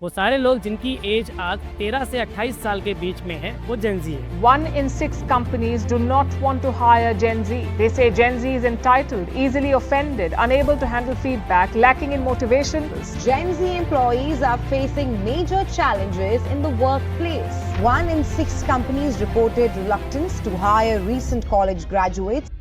वो सारे लोग जिनकी एज आज 13 से 28 साल के बीच में है, वो जेन ज़ी है। 1 in 6 companies do not want to hire Gen Z. They say Gen Z is entitled, easily offended, unable to handle feedback, lacking in motivation. Gen Z employees are facing major challenges in the workplace. 1 in 6 companies reported reluctance to hire recent college graduates.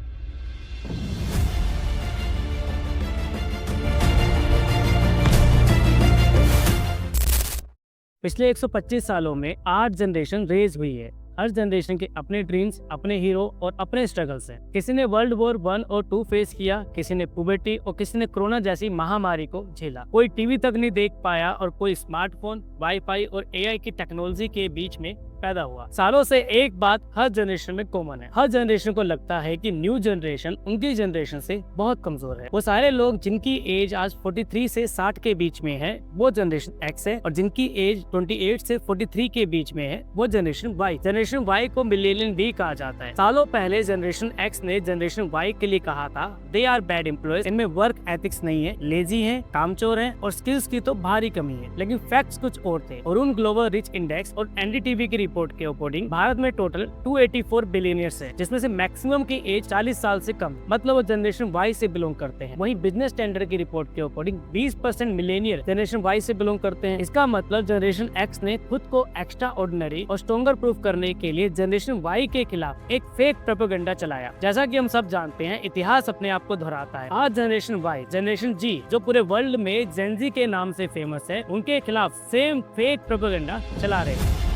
पिछले 125 सालों में 8 generation raise हुई है। हर generation के अपने dreams, अपने hero और अपने स्ट्रगल्स हैं। किसी ने वर्ल्ड वॉर 1 और 2 फेस किया, किसी ने पुबर्टी और किसी ने कोरोना जैसी महामारी को झेला। कोई टीवी तक नहीं देख पाया और कोई स्मार्टफोन, वाईफाई और एआई की टेक्नोलॉजी के बीच में पैदा हुआ। सालों से एक बात हर जनरेशन में कॉमन है। हर जनरेशन को लगता है कि न्यू जनरेशन उनकी जनरेशन से बहुत कमजोर है। वो सारे लोग जिनकी एज आज 43 से 60 के बीच में है, वो जनरेशन एक्स है, और जिनकी एज 28 से 43 के बीच में है, वो जनरेशन वाई। जनरेशन वाई को मिलेनियल भी कहा जाता है। सालों पहले जनरेशन एक्स ने जनरेशन वाई के लिए कहा था, दे आर बैड एम्प्लॉयज, इनमें वर्क एथिक्स नहीं है, लेजी है, कामचोर है और स्किल्स की तो भारी कमी है। लेकिन फैक्ट्स कुछ और थे। और उन ग्लोबल रिच इंडेक्स और एनडीटीवी की रिपोर्ट के अकॉर्डिंग भारत में टोटल 284 बिलियनियर्स है, जिसमें से मैक्सिमम की एज 40 साल से कम, मतलब वो जनरेशन वाई से बिलोंग करते हैं। वहीं बिजनेस स्टैंडर्ड की रिपोर्ट के अकॉर्डिंग 20% मिलेनियर जनरेशन वाई से बिलोंग करते हैं। इसका मतलब जनरेशन एक्स ने खुद को एक्स्ट्रा ऑर्डिनरी और स्ट्रॉन्गर प्रूफ करने के लिए जनरेशन वाई के खिलाफ एक फेक प्रोपेगेंडा चलाया। जैसा कि हम सब जानते हैं, इतिहास अपने आप को दोहराता है। आज जनरेशन वाई, जनरेशन जी, जो पूरे वर्ल्ड में जेन ज़ी के नाम से फेमस है, उनके खिलाफ सेम फेक प्रोपेगेंडा चला रहे हैं।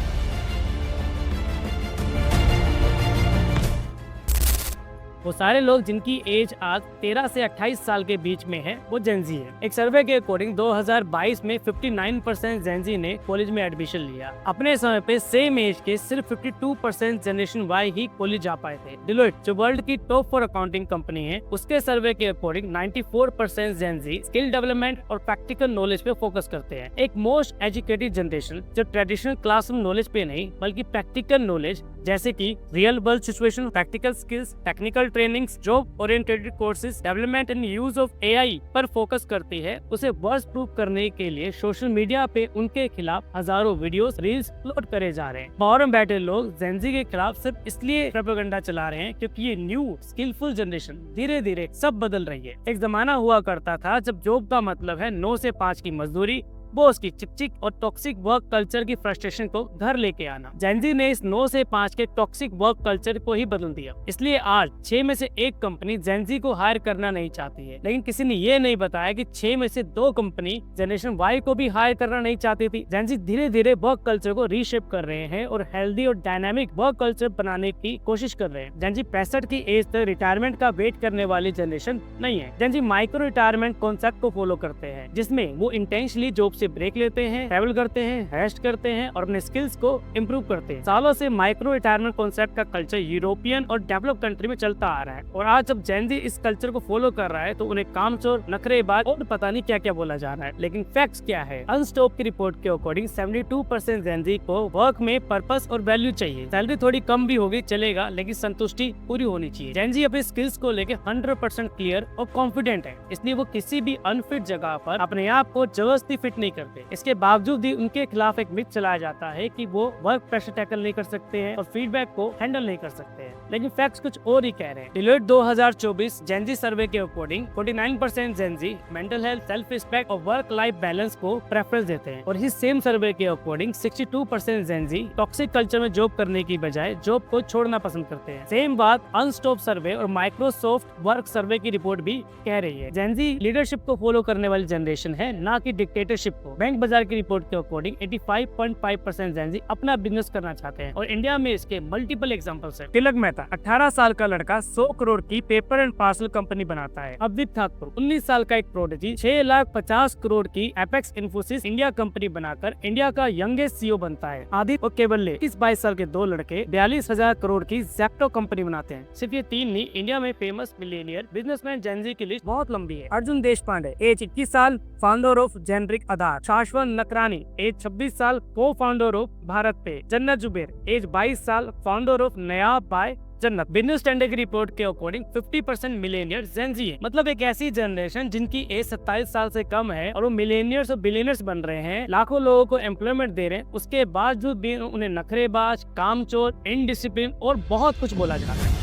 वो सारे लोग जिनकी एज आज 13 से 28 साल के बीच में है, वो जेन ज़ी है। एक सर्वे के अकॉर्डिंग 2022 में 59% जेन ज़ी ने कॉलेज में एडमिशन लिया। अपने समय पे सेम एज के सिर्फ 52% जनरेशन वाई ही कॉलेज जा पाए थे। डिलोइट, जो वर्ल्ड की टॉप 4 अकाउंटिंग कंपनी है, उसके सर्वे के अकॉर्डिंग 94% जेन ज़ी स्किल डेवलपमेंट और प्रैक्टिकल नॉलेज पे फोकस करते हैं। एक मोस्ट एजुकेटेड जनरेशन जो ट्रेडिशनल क्लासरूम नॉलेज पे नहीं बल्कि प्रैक्टिकल नॉलेज जैसे कि real world situation, practical skills, technical trainings, job oriented courses, development and use of AI पर फोकस करती है। उसे वर्स प्रूफ करने के लिए सोशल मीडिया पे उनके खिलाफ हजारों वीडियोस, रील्स अपलोड करे जा रहे हैं। पावर में बैठे लोग जेन ज़ी के खिलाफ सिर्फ इसलिए प्रोपेगेंडा चला रहे हैं क्योंकि ये न्यू स्किलफुल जनरेशन धीरे धीरे सब बदल रही है। एक जमाना हुआ करता था जब जॉब का मतलब है 9 से 5 की मजदूरी, बॉस की चिक-चिक और टॉक्सिक वर्क कल्चर की फ्रस्ट्रेशन को घर लेके आना। जेन ज़ी ने इस 9 से 5 के टॉक्सिक वर्क कल्चर को ही बदल दिया। इसलिए आज 6 में से 1 कंपनी जेन ज़ी को हायर करना नहीं चाहती है। लेकिन किसी ने ये नहीं बताया कि 6 में से 2 कंपनी जनरेशन वाई को भी हायर करना नहीं चाहती थी। जेन ज़ी धीरे धीरे वर्क कल्चर को रीशेप कर रहे हैं और हेल्दी और डायनामिक वर्क कल्चर बनाने की कोशिश कर रहे हैं। जेन ज़ी 65 की एज तक रिटायरमेंट का वेट करने वाली जनरेशन नहीं है। जेन ज़ी माइक्रो रिटायरमेंट कॉन्सेप्ट को फॉलो करते हैं, जिसमें वो इंटेंशनली जॉब से ब्रेक लेते हैं, ट्रैवल करते हैं, रेस्ट करते हैं और अपने स्किल्स को इम्प्रूव करते हैं। सालों से माइक्रो रिटायरमेंट कॉन्सेप्ट का कल्चर यूरोपियन और डेवलप कंट्री में चलता आ रहा है, और आज जब जेन ज़ी इस कल्चर को फॉलो कर रहा है तो उन्हें कामचोर, नखरेबाज और पता नहीं क्या क्या बोला जा रहा है। लेकिन फैक्ट्स क्या है? अनस्टॉप की रिपोर्ट के अकॉर्डिंग 72% जेन ज़ी को वर्क में पर्पस और वैल्यू चाहिए। सैलरी थोड़ी कम भी होगी चलेगा, लेकिन संतुष्टि पूरी होनी चाहिए। जेन ज़ी अपने स्किल्स को लेकर 100% क्लियर और कॉन्फिडेंट है, इसलिए वो किसी भी अनफिट जगह पर अपने आप को जबरदस्ती फिट नहीं करते। इसके बावजूद भी उनके खिलाफ एक मिथ चलाया जाता है कि वो वर्क प्रेशर टैकल नहीं कर सकते हैं और फीडबैक को हैंडल नहीं कर सकते हैं। लेकिन फैक्ट्स कुछ और ही कह रहे हैं। डिलोइट 2024 जेन ज़ी सर्वे के अकॉर्डिंग 49% जेन ज़ी मेंटल हेल्थ, सेल्फ रिस्पेक्ट और वर्क लाइफ बैलेंस को प्रेफरेंस देते हैं, और इस सेम सर्वे के अकॉर्डिंग 62% जेन ज़ी टॉक्सिक कल्चर में जॉब करने की बजाय जॉब को छोड़ना पसंद करते हैं। सेम बात अनस्टॉप सर्वे और माइक्रोसॉफ्ट वर्क सर्वे की रिपोर्ट भी कह रही है। जेन ज़ी लीडरशिप को फॉलो करने वाली जनरेशन है, ना कि डिक्टेटरशिप को। बैंक बाजार की रिपोर्ट के अकॉर्डिंग 85.5% जेन ज़ी अपना बिजनेस करना चाहते हैं, और इंडिया में इसके मल्टीपल एग्जांपल्स हैं। तिलक मेहता 18 साल का लड़का 100 करोड़ की पेपर एंड पार्सल कंपनी बनाता है। अवधि ठाकुर 19 साल का एक प्रोडिजी 6,50,000 करोड़ की एपेक्स इन्फोसिस इंडिया कंपनी बनाकर इंडिया का यंगेस्ट सीईओ बनता है। आदित्य और केवल्य 22 साल के 2 लड़के 42,000 करोड़ की ज़ेप्टो कंपनी बनाते हैं। सिर्फ ये 3 नहीं, इंडिया में फेमस मिलेनियर बिजनेसमैन जेन ज़ी की लिस्ट बहुत लंबी है। अर्जुन देशपांडे एज 21 साल, फाउंडर ऑफ जेनरिक आधार। शाश्वत नकरानी एज 26 साल, को फाउंडर ऑफ भारत पे। जन्नत जुबेर एज 22 साल, फाउंडर ऑफ नया बाय जन्नत। बिजनेस स्टैंडर्ड की रिपोर्ट के अकॉर्डिंग 50% मिलेनियर्स जेन जी है। मतलब एक ऐसी जनरेशन जिनकी एज 27 साल से कम है और वो मिलेनियर्स और बिलियनर्स बन रहे हैं, लाखों लोगों को एम्प्लॉयमेंट दे रहे हैं, उसके बावजूद भी उन्हें नखरेबाज, कामचोर, इनडिसिप्लिन और बहुत कुछ बोला जा रहा है।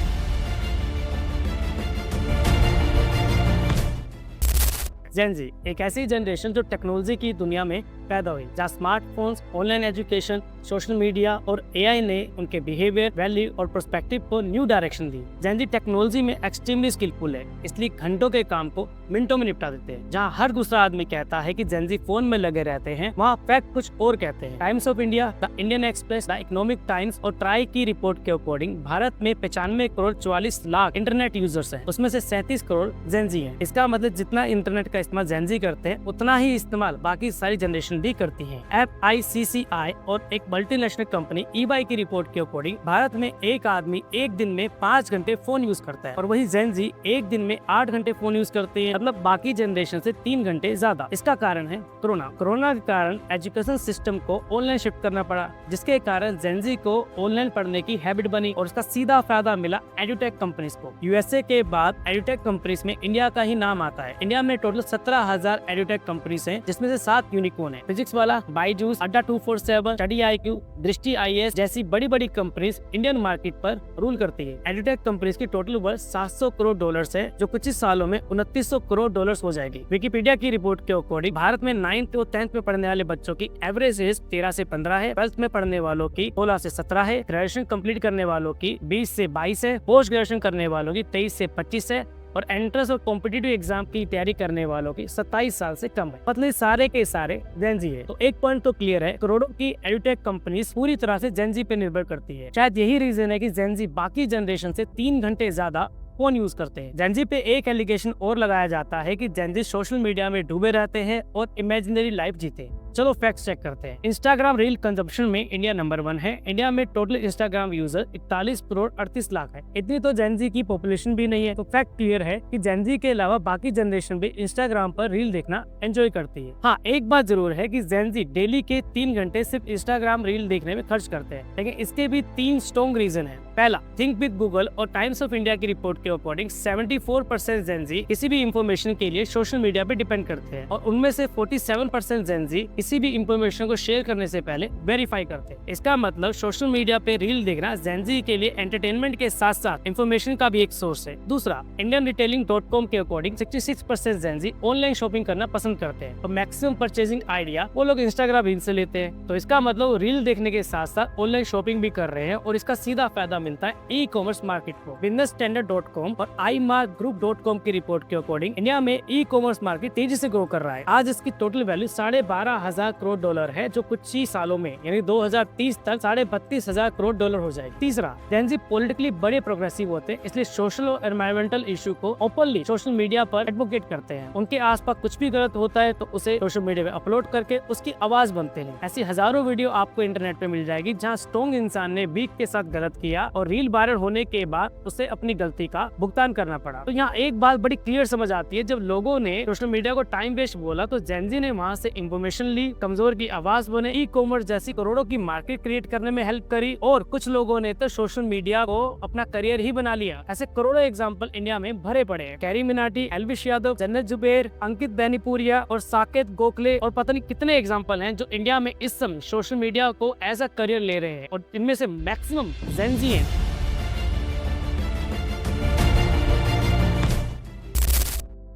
जेन जी एक ऐसी जनरेशन जो टेक्नोलॉजी की दुनिया में पैदा हुई, जहाँ smartphones, online education, social media और एआई ने उनके बिहेवियर, वैल्यू और पर्सपेक्टिव को न्यू डायरेक्शन दी। जेन जी टेक्नोलॉजी में एक्सट्रीमली स्किलफुल है, इसलिए घंटों के काम को मिनटों में निपटा देते हैं। जहाँ हर दूसरा आदमी कहता है कि जेन जी फोन में लगे रहते हैं, वहाँ फैक्ट कुछ और कहते हैं। Times of India, the Indian express, the economic times और ट्राई की रिपोर्ट के अकॉर्डिंग भारत में 95 करोड़ 44 लाख इंटरनेट यूजर्स हैं, उसमें से 37 करोड़ जेन जी हैं। इसका मतलब जितना इंटरनेट का इस्तेमाल जेन जी करते हैं, उतना ही इस्तेमाल बाकी सारी जनरेशन भी करती है। FICCI और एक मल्टीनेशनल कंपनी eBay की रिपोर्ट के अकॉर्डिंग भारत में एक आदमी एक दिन में 5 घंटे फोन यूज करता है और वही जेन जी एक दिन में 8 घंटे फोन यूज करते हैं, मतलब बाकी जनरेशन से 3 घंटे ज्यादा। इसका कारण है कोरोना के कारण एजुकेशन सिस्टम को ऑनलाइन शिफ्ट करना पड़ा, जिसके कारण जेन जी को ऑनलाइन पढ़ने की हैबिट बनी और उसका सीधा फायदा मिला एडुटेक कंपनीज को। यूएसए के बाद एडुटेक कंपनीज में इंडिया का ही नाम आता है। इंडिया में टोटल 17,000 एडुटेक कंपनीज हैं, जिसमें से 7 यूनिकॉर्न है। फिजिक्स वाला, बायजूस, अड्डा 247, स्टडी IQ, दृष्टि IAS जैसी बड़ी बड़ी कंपनीज इंडियन मार्केट पर रूल करती है। एडुटेक कंपनीज की टोटल वर्थ $700 करोड़ है, जो कुछ ही सालों में $2900 करोड़ हो जाएगी। विकिपीडिया की रिपोर्ट के अकॉर्डिंग भारत में 9th और 10th में पढ़ने वाले बच्चों की एवरेज एज 13 से 15 है, 12th में पढ़ने वालों की 16 से 17 है, ग्रेजुएशन कंप्लीट करने वालों की 20 से 22 है, पोस्ट ग्रेजुएशन करने वालों की 23 से 25 है और एंट्रेंस और कॉम्पिटिटिव एग्जाम की तैयारी करने वालों की 27 साल से कम है। मतलब सारे के सारे जेन जी है। तो एक पॉइंट तो क्लियर है, करोड़ों की एडुटेक कंपनीज पूरी तरह से जेन जी पे निर्भर करती है। शायद यही रीजन है कि जेन जी बाकी जनरेशन से 3 घंटे ज्यादा फोन यूज करते हैं। जेन जी पे एक एलिगेशन और लगाया जाता है कि जेन जी सोशल मीडिया में डूबे रहते हैं और इमेजिनरी लाइफ जीते हैं। चलो फैक्ट चेक करते हैं। इंस्टाग्राम रील कंजप्शन में इंडिया नंबर 1 है। इंडिया में total Instagram user 41 crore 38 lakh है। इतनी तो जेन जी की पॉपुलेशन भी नहीं है। तो फैक्ट क्लियर है कि जेन जी के अलावा बाकी जनरेशन भी इंस्टाग्राम पर रील देखना एंजॉय करती है। हाँ, एक बात जरूर है कि जेन जी डेली के 3 घंटे सिर्फ इंस्टाग्राम रील देखने में खर्च करते हैं, लेकिन इसके भी 3 स्ट्रॉन्ग रीजन है। पहला, थिंक विद गूगल और टाइम्स ऑफ इंडिया की रिपोर्ट के अकॉर्डिंग 74% जेन जी किसी भी इंफॉर्मेशन के लिए सोशल मीडिया पे डिपेंड करते हैं और उनमें से 47% जेन जी किसी भी इंफॉर्मेशन को शेयर करने से पहले वेरीफाई करते हैं। इसका मतलब सोशल मीडिया पे रील देखना जेन जी के लिए एंटरटेनमेंट के साथ साथ इंफॉर्मेशन का भी एक सोर्स है। दूसरा, इंडियन रिटेलिंग.com के अकॉर्डिंग 66% जेन जी ऑनलाइन शॉपिंग करना पसंद करते हैं और मैक्सिमम परचेजिंग आइडिया वो लोग इंस्टाग्राम रील से लेते हैं। तो इसका मतलब रील देखने के साथ साथ ऑनलाइन शॉपिंग भी कर रहे हैं और इसका सीधा फायदा मिलता है ई कॉमर्स मार्केट को। बिजनेस स्टैंडर्ड.com और imarkgroup.com की रिपोर्ट के अकॉर्डिंग इंडिया में ई कॉमर्स मार्केट तेजी से ग्रो कर रहा है। आज इसकी टोटल वैल्यू $12,500 करोड़ है, जो कुछ ही सालों में यानी 2030 तक $32,500 करोड़ हो जाएगी। तीसरा, जेन जी पॉलिटिकली बड़े प्रोग्रेसिव होते हैं, इसलिए सोशल और एनवायरमेंटल इशू को ओपनली सोशल मीडिया पर एडवोकेट करते हैं। उनके आसपास कुछ भी गलत होता है तो उसे सोशल मीडिया में अपलोड करके उसकी आवाज बनते हैं। ऐसी हजारों वीडियो आपको इंटरनेट पे मिल जाएगी जहाँ स्ट्रॉन्ग इंसान ने वीक के साथ गलत किया और रील वायरल होने के बाद उसे अपनी गलती का भुगतान करना पड़ा। तो यहाँ एक बात बड़ी क्लियर समझ आती है, जब लोगों ने सोशल मीडिया को टाइम वेस्ट बोला तो जेन जी ने वहाँ से इंफॉर्मेशन ली, कमजोर की आवाज बने, ई कॉमर्स जैसी करोड़ों की मार्केट क्रिएट करने में हेल्प करी और कुछ लोगों ने तो सोशल मीडिया को अपना करियर ही बना लिया। ऐसे करोड़ों एग्जाम्पल इंडिया में भरे पड़े हैं। कैरी मिनाटी, एल्विश यादव, जन्नत जुबैर, अंकित बेनीपुरिया और साकेत गोखले और पता नहीं कितने एग्जाम्पल हैं जो इंडिया में इस समय सोशल मीडिया को एज अ करियर ले रहे हैं और इनमें से मैक्सिमम जेन जी हैं।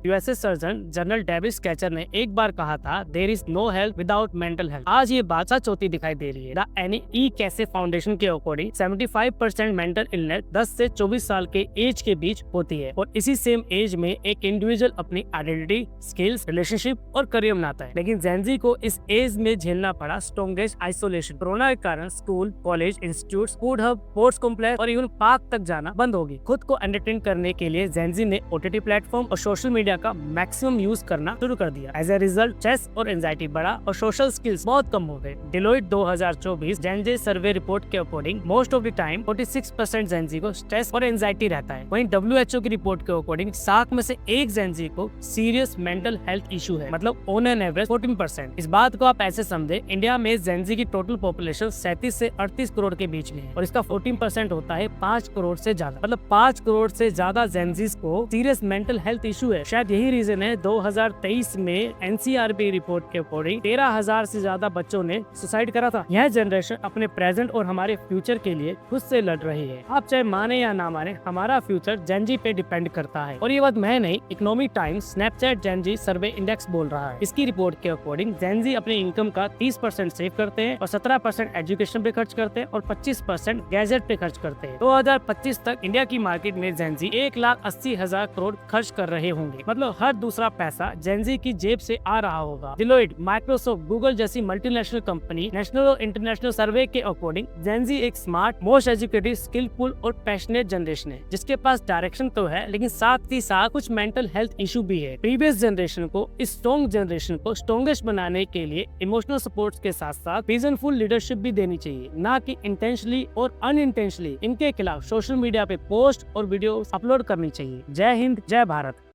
USA surgeon general David Satcher ने एक बार कहा था, there is no health without mental health. आज ये बात सच होती दिखाई दे रही है। द एनी कैसे फाउंडेशन के अकॉर्डिंग 75% मेंटल इलनेस 10 से 24 साल के एज के बीच होती है और इसी सेम एज में एक इंडिविजुअल अपनी आइडेंटिटी, स्किल्स, रिलेशनशिप और करियर बनाता है। लेकिन जेन जी को इस एज में झेलना पड़ा स्ट्रॉन्गेस्ट आइसोलेशन। कोरोना के कारण school, college, institute, food hub, sports complex और इवन पार्क तक जाना बंद होगी। खुद को एंटरटेन करने के लिए जेन जी ने OTT प्लेटफॉर्म और सोशल मीडिया मीडिया का मैक्सिमम यूज करना शुरू कर दिया। एज ए रिजल्ट स्ट्रेस और एंजाइटी बढ़ा और सोशल स्किल्स बहुत कम हो गए। डिलोइट 2024 जेन ज़ी सर्वे रिपोर्ट के according most of the time 46% जेन ज़ी को स्ट्रेस और एंजाइटी रहता है। वहीं WHO की रिपोर्ट के अकॉर्डिंग 7 में से 1 जेन ज़ी को सीरियस मेंटल हेल्थ इशू है, मतलब ऑन एन एवरेज 14%। इस बात को आप ऐसे समझे, इंडिया में जेन ज़ी की टोटल पॉपुलेशन 37 से 38 करोड़ के बीच में है और इसका 14% होता है 5 करोड़ से ज्यादा, मतलब 5 करोड़ से ज्यादा जेन ज़ीज़ को सीरियस मेंटल हेल्थ इशू है। शायद यही रीजन है 2023 में NCRB रिपोर्ट के अकॉर्डिंग 13,000 से ज्यादा बच्चों ने सुसाइड करा था। यह जनरेशन अपने प्रेजेंट और हमारे फ्यूचर के लिए खुद से लड़ रही है। आप चाहे माने या ना माने, हमारा फ्यूचर जेन ज़ी पे डिपेंड करता है। और ये बात मैं नहीं, इकोनॉमिक टाइम्स स्नैपचैट जेन ज़ी सर्वे इंडेक्स बोल रहा है। इसकी रिपोर्ट के अकॉर्डिंग जेन ज़ी अपने इनकम का 30% सेव करते हैं और 17% एजुकेशन पे खर्च करते हैं और 25% गैजेट पे खर्च करते हैं। 2025 तक इंडिया की मार्केट में जेन ज़ी 1,80,000 करोड़ खर्च कर रहे होंगे, मतलब हर दूसरा पैसा जेन ज़ी की जेब से आ रहा होगा। डिलोइट, माइक्रोसॉफ्ट, गूगल जैसी मल्टीनेशनल कंपनी नेशनल और इंटरनेशनल सर्वे के अकॉर्डिंग जेन ज़ी एक स्मार्ट, मोस्ट एजुकेटेड, स्किलफुल और पैशनेट जनरेशन है, जिसके पास डायरेक्शन तो है लेकिन साथ ही साथ कुछ मेंटल हेल्थ इशू भी है। प्रीवियस जनरेशन को, इस स्ट्रॉन्ग जनरेशन को स्ट्रॉन्गेस्ट बनाने के लिए इमोशनल सपोर्ट के साथ साथ विजनफुल लीडरशिप भी देनी चाहिए, ना कि इंटेंशनली और अनइंटेंशनली इनके खिलाफ सोशल मीडिया पे पोस्ट और वीडियो अपलोड करनी चाहिए। जय हिंद, जय भारत।